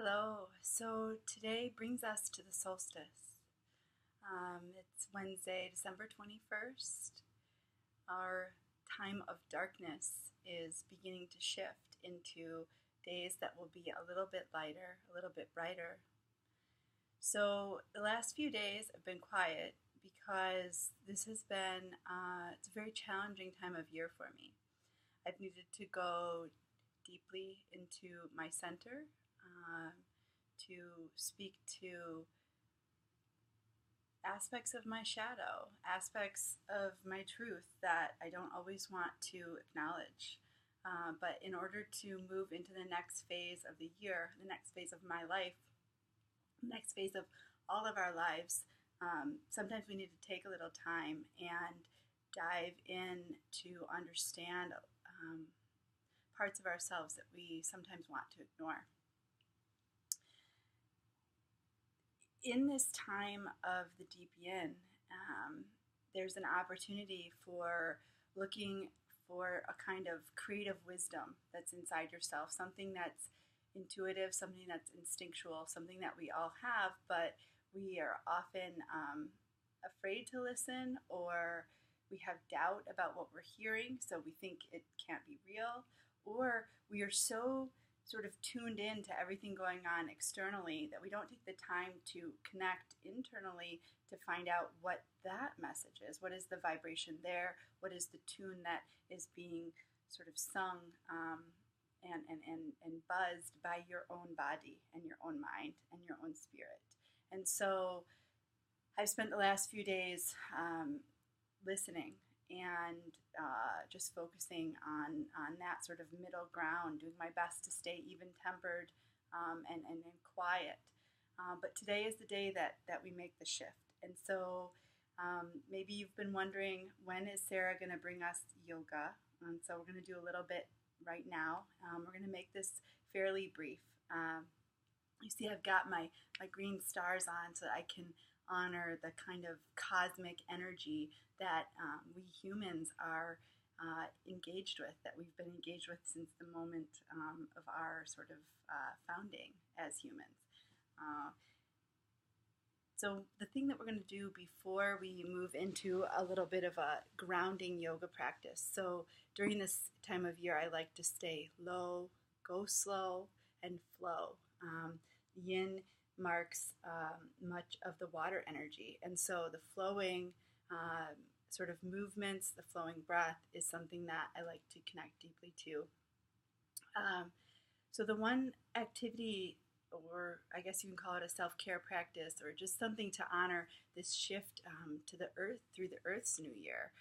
Hello. So today brings us to the solstice. It's Wednesday, December 21st. Our time of darkness is beginning to shift into days that will be a little bit lighter, a little bit brighter. So the last few days have been quiet because this has been, it's a very challenging time of year for me. I've needed to go deeply into my center, to speak to aspects of my shadow, aspects of my truth that I don't always want to acknowledge. But in order to move into the next phase of the year, the next phase of my life, the next phase of all of our lives, sometimes we need to take a little time and dive in to understand parts of ourselves that we sometimes want to ignore. In this time of the deep yin, there's an opportunity for looking for a kind of creative wisdom that's inside yourself, something that's intuitive, something that's instinctual, something that we all have, but we are often afraid to listen, or we have doubt about what we're hearing, so we think it can't be real, or we are so sort of tuned in to everything going on externally that we don't take the time to connect internally to find out what that message is. What is the vibration there? What is the tune that is being sort of sung and buzzed by your own body and your own mind and your own spirit? And so I've spent the last few days listening and just focusing on that sort of middle ground, doing my best to stay even tempered and quiet. But today is the day that we make the shift. And so maybe you've been wondering, when is Sarah going to bring us yoga? And so we're going to do a little bit right now. We're going to make this fairly brief. You see I've got my green stars on so that I can honor the kind of cosmic energy that we humans are engaged with, that we've been engaged with since the moment of our sort of founding as humans. So the thing that we're going to do before we move into a little bit of a grounding yoga practice. So during this time of year, I like to stay low, go slow, and flow. Yin marks much of the water energy, and so the flowing sort of movements, the flowing breath is something that I like to connect deeply to. So the one activity, or I guess you can call it a self-care practice, or just something to honor this shift to the earth through the earth's new year,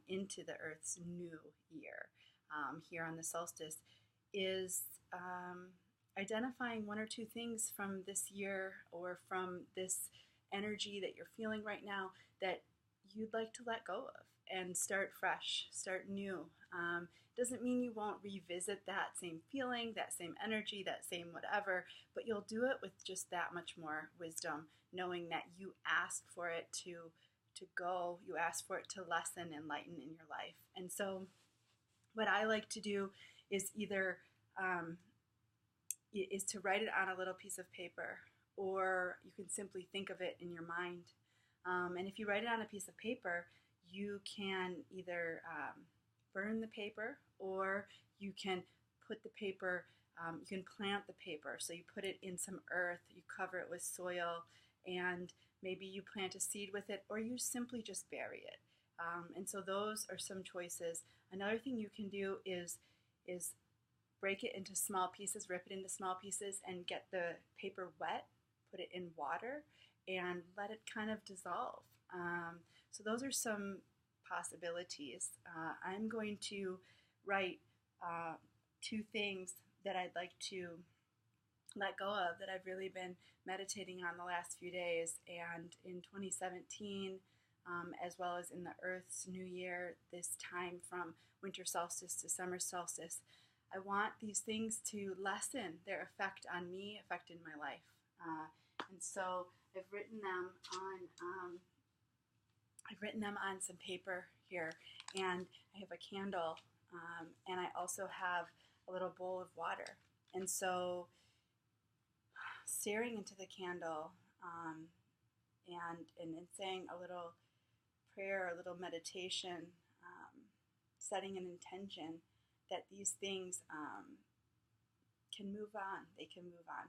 into the earth's new year here on the solstice, is identifying one or two things from this year or from this energy that you're feeling right now that you'd like to let go of and start fresh, start new. Doesn't mean you won't revisit that same feeling, that same energy, that same whatever, but you'll do it with just that much more wisdom, knowing that you asked for it to go, you asked for it to lessen and lighten in your life. And so what I like to do is either is to write it on a little piece of paper, or you can simply think of it in your mind. And if you write it on a piece of paper, you can either burn the paper, or you can put the paper, you can plant the paper. So you put it in some earth, you cover it with soil, and maybe you plant a seed with it, or you simply just bury it. And so those are some choices. Another thing you can do is break it into small pieces, rip it into small pieces, and get the paper wet, put it in water, and let it kind of dissolve. So those are some possibilities. I'm going to write two things that I'd like to let go of, that I've really been meditating on the last few days. And in 2017, as well as in the Earth's New Year, this time from winter solstice to summer solstice, I want these things to lessen their effect on me, effect in my life. And so I've written them on some paper here, and I have a candle, and I also have a little bowl of water. And so staring into the candle and saying a little prayer, a little meditation, setting an intention that these things can move on. They can move on.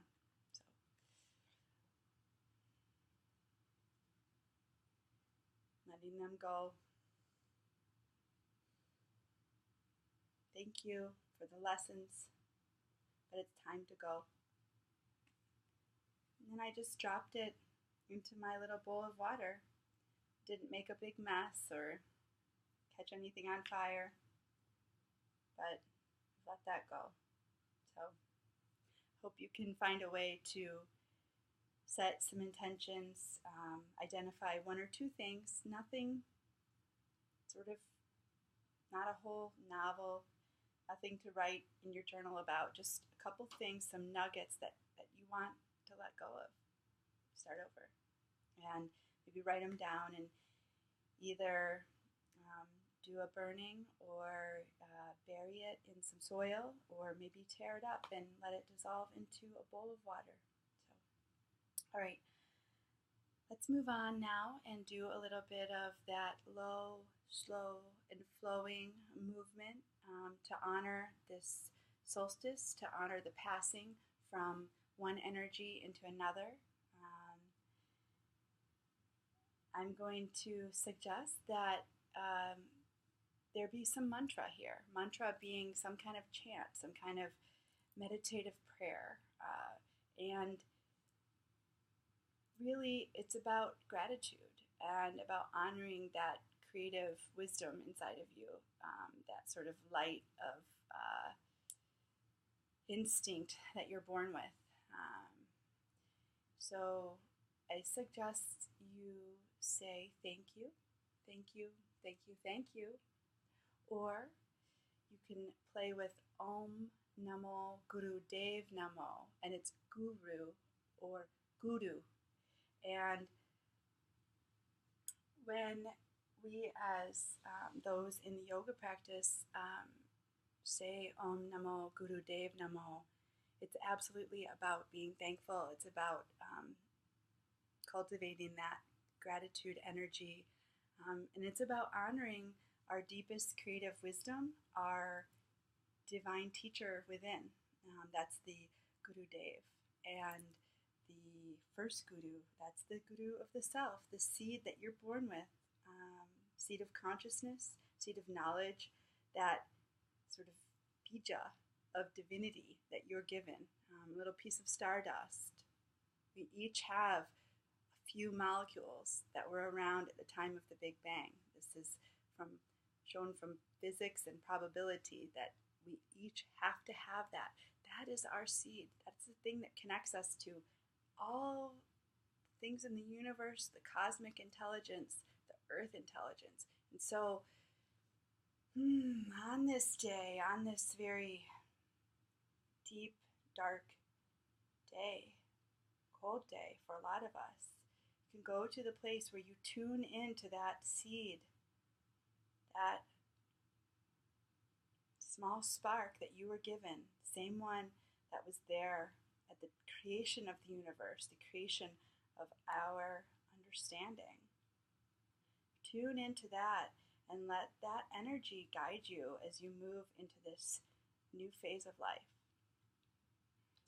So, letting them go. Thank you for the lessons, but it's time to go. And then I just dropped it into my little bowl of water. Didn't make a big mess or catch anything on fire, but let that go. So hope you can find a way to set some intentions, identify one or two things, nothing sort of, not a whole novel, nothing to write in your journal about, just a couple things, some nuggets that you want to let go of. Start over. And maybe write them down and either do a burning or bury it in some soil, or maybe tear it up and let it dissolve into a bowl of water. So, all right, let's move on now and do a little bit of that low, slow, and flowing movement to honor this solstice, to honor the passing from one energy into another. I'm going to suggest that there be some mantra here. Mantra being some kind of chant, some kind of meditative prayer. And really, it's about gratitude and about honoring that creative wisdom inside of you, that sort of light of instinct that you're born with. So I suggest you say thank you, thank you, thank you, thank you. Or you can play with Om Namo Guru Dev Namo, and it's guru or guru. And when we as those in the yoga practice say Om Namo Guru Dev Namo, it's absolutely about being thankful. It's about cultivating that gratitude energy. And it's about honoring our deepest creative wisdom, our divine teacher within. That's the Guru Dev. And the first Guru, that's the Guru of the self, the seed that you're born with, seed of consciousness, seed of knowledge, that sort of bija of divinity that you're given, a little piece of stardust. We each have a few molecules that were around at the time of the Big Bang. This is shown from physics and probability that we each have to have that. That is our seed. That's the thing that connects us to all things in the universe, the cosmic intelligence, the earth intelligence. And so, on this day, on this very deep, dark day, cold day for a lot of us, you can go to the place where you tune into that seed, that small spark that you were given, the same one that was there at the creation of the universe, the creation of our understanding. Tune into that and let that energy guide you as you move into this new phase of life.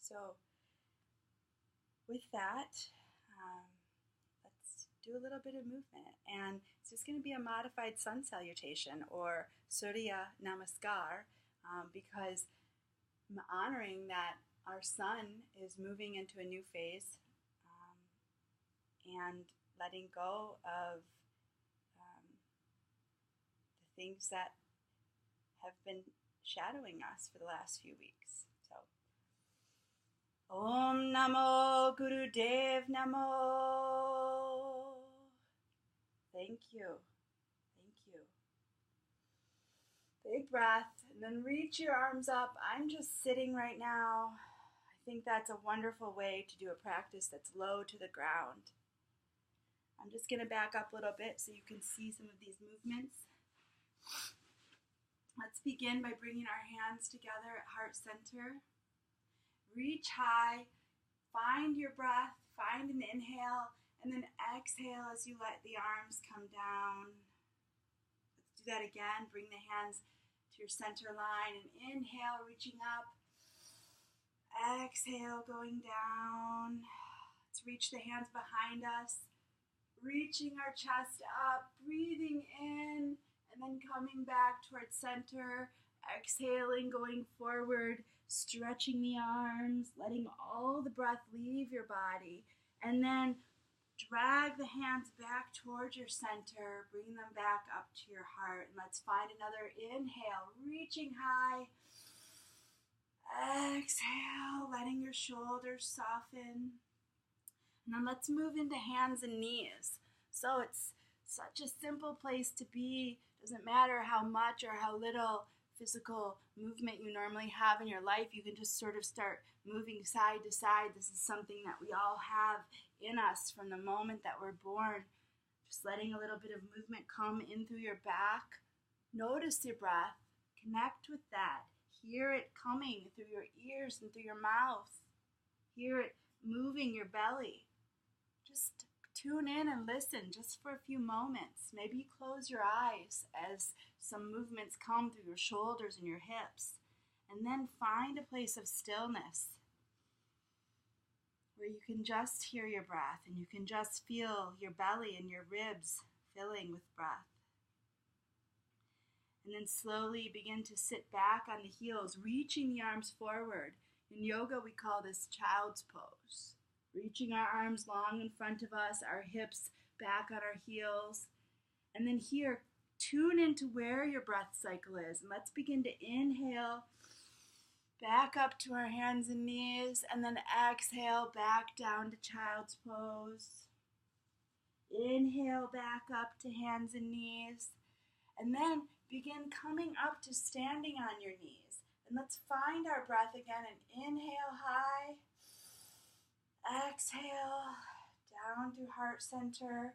So, with that, let's do a little bit of movement. And it's just going to be a modified sun salutation or Surya Namaskar, because I'm honoring that our sun is moving into a new phase, and letting go of the things that have been shadowing us for the last few weeks. So, Om Namo Guru Dev Namo. Thank you. Thank you. Big breath, and then reach your arms up. I'm just sitting right now. I think that's a wonderful way to do a practice that's low to the ground. I'm just going to back up a little bit so you can see some of these movements. Let's begin by bringing our hands together at heart center. Reach high, find your breath, find an inhale, and then exhale as you let the arms come down. Let's do that again. Bring the hands to your center line and inhale, reaching up. Exhale, going down. Let's reach the hands behind us, reaching our chest up, breathing in, and then coming back towards center. Exhaling, going forward, stretching the arms, letting all the breath leave your body, and then drag the hands back towards your center, bring them back up to your heart, and let's find another inhale, reaching high. Exhale, letting your shoulders soften. And then let's move into hands and knees. So it's such a simple place to be. Doesn't matter how much or how little physical movement you normally have in your life. You can just sort of start moving side to side. This is something that we all have in us from the moment that we're born. Just letting a little bit of movement come in through your back. Notice your breath. Connect with that. Hear it coming through your ears and through your mouth. Hear it moving your belly. Just tune in and listen just for a few moments. Maybe you close your eyes as some movements come through your shoulders and your hips. And then find a place of stillness where you can just hear your breath and you can just feel your belly and your ribs filling with breath. And then slowly begin to sit back on the heels, reaching the arms forward. In yoga, we call this child's pose. Reaching our arms long in front of us, our hips back on our heels. And then here, tune into where your breath cycle is. And let's begin to inhale, back up to our hands and knees, and then exhale back down to child's pose. Inhale back up to hands and knees. And then begin coming up to standing on your knees. And let's find our breath again and inhale high. Exhale down to heart center.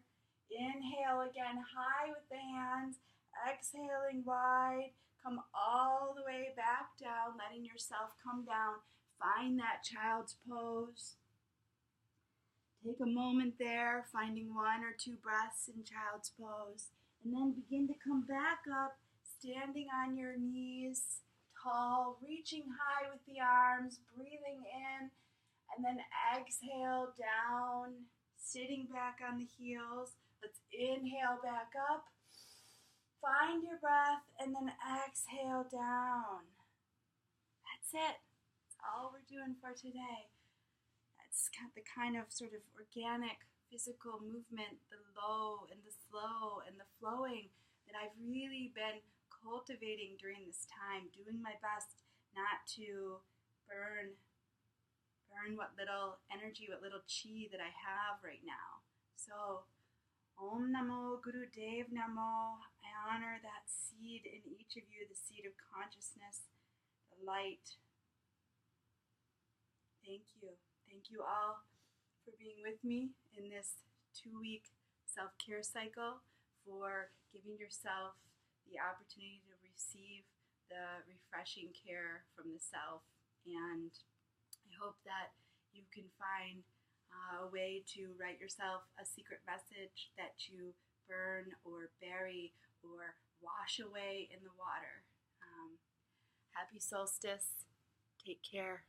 Inhale again high with the hands. Exhaling wide. Come all the way back down, letting yourself come down. Find that child's pose. Take a moment there, finding one or two breaths in child's pose. And then begin to come back up, standing on your knees, tall, reaching high with the arms, breathing in, and then exhale down, sitting back on the heels. Let's inhale back up, find your breath, and then exhale down. That's it. That's all we're doing for today. That's the kind of sort of organic physical movement, the low and the slow and the flowing that I've really been cultivating during this time, doing my best not to burn what little energy, what little chi that I have right now. So, Om Namo Guru Dev Namo. I honor that seed in each of you, the seed of consciousness, the light. Thank you. Thank you all for being with me in this 2-week self-care cycle, for giving yourself the opportunity to receive the refreshing care from the self. And I hope that you can find a way to write yourself a secret message that you burn or bury or wash away in the water. Happy solstice. Take care.